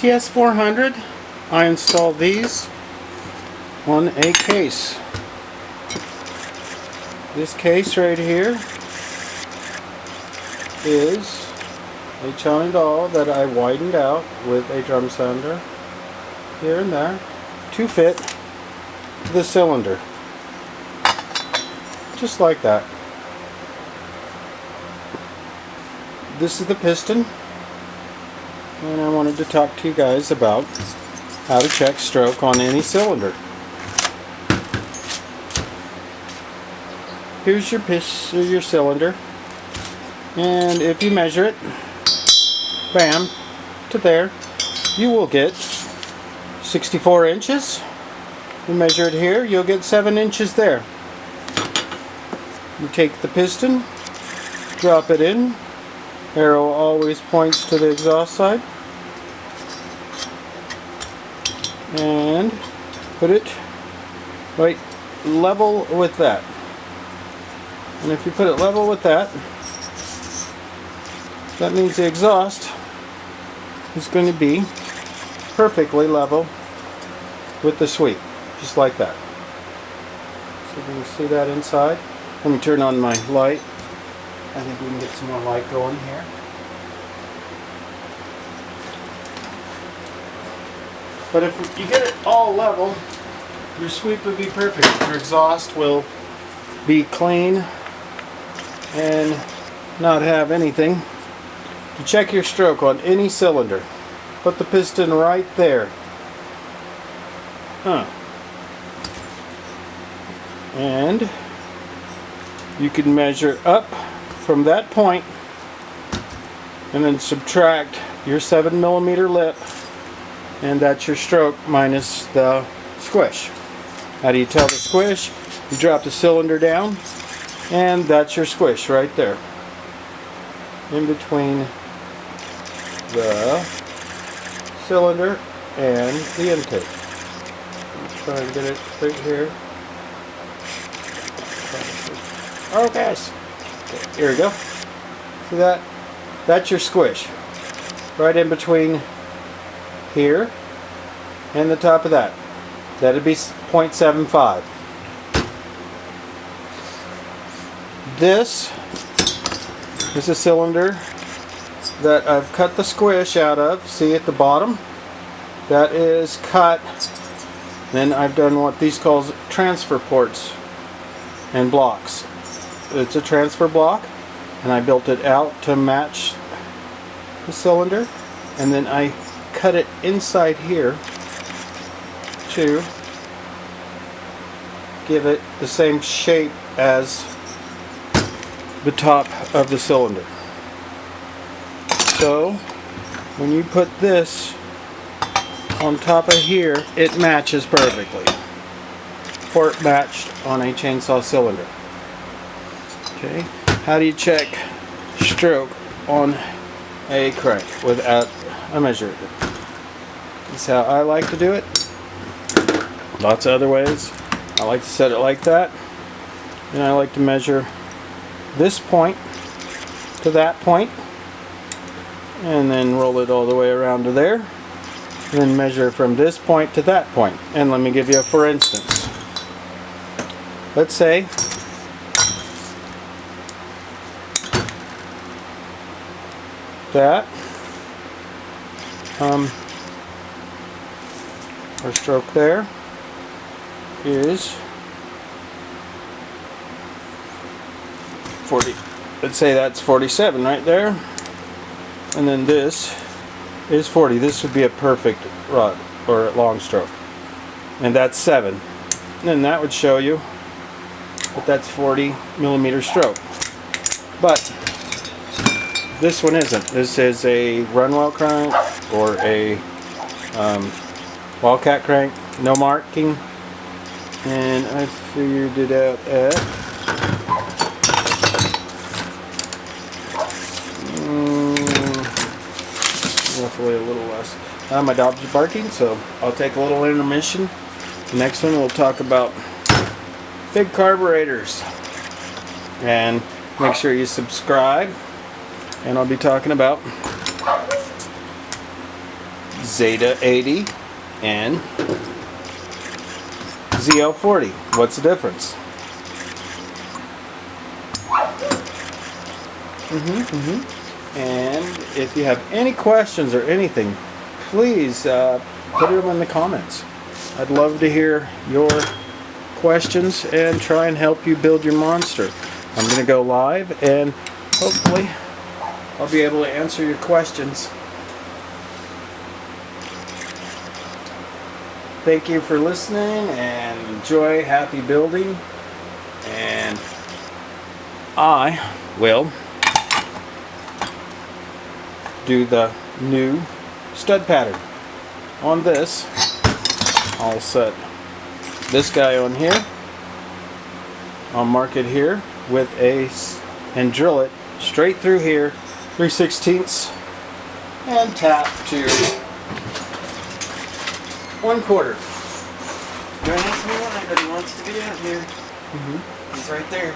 ts400, I installed these on a case. This case right here is a China doll that I widened out with a drum sander here and there to fit the cylinder. Just like that. This is the piston, and I wanted to talk to you guys about how to check stroke on any cylinder. Here's your cylinder, and if you measure it, bam, to there, you will get 64 inches. You measure it here, you'll get 7 inches there. You take the piston, drop it in, arrow always points to the exhaust side, and put it right level with that. And if you put it level with that, that means the exhaust is going to be perfectly level with the sweep, just like that. So you can see that inside. Let me turn on my light. I think we can get some more light going here. But if you get it all level, your sweep will be perfect. Your exhaust will be clean and not have anything. To check your stroke on any cylinder, put the piston right there. And you can measure up from that point and then subtract your 7mm lip, and that's your stroke minus the squish. How do you tell the squish? You drop the cylinder down, and that's your squish right there in between the cylinder and the intake. Let's try and get it right here. Oh gosh. Okay, here we go. See that? That's your squish. Right in between here and the top of that. That'd be 0.75. This is a cylinder that I've cut the squish out of. See at the bottom? That is cut. Then I've done what these calls transfer ports and blocks. It's a transfer block, and I built it out to match the cylinder, and then I cut it inside here to give it the same shape as the top of the cylinder. So when you put this on top of here, it matches perfectly. Port matched on a chainsaw cylinder. Okay, how do you check stroke on a crank without a measure? This is how I like to do it. Lots of other ways. I like to set it like that, and I like to measure this point to that point, and then roll it all the way around to there, and then measure from this point to that point. And let me give you a for instance. Let's say that our stroke there is 40. Let's say that's 47 right there, and then this is 40. This would be a perfect rod or long stroke, and that's 7. And then that would show you that that's 40mm stroke. But this one isn't. This is a Runwell crank or a Wildcat crank, no marking, and I figured it out at roughly a little less. My dog's barking, so I'll take a little intermission. The next one we'll talk about big carburetors, and make sure you subscribe, and I'll be talking about Zeta 80 and ZL40. What's the difference? And if you have any questions or anything, please put them in the comments. I'd love to hear your questions and try and help you build your monster. I'm going to go live and hopefully I'll be able to answer your questions. Thank you for listening and enjoy happy building, and I will do the new stud pattern. On this, I'll set this guy on here. I'll mark it here with and drill it straight through here, 3/16, and tap to 1/4. Don't ask me why, but he wants to be out here. He's right there.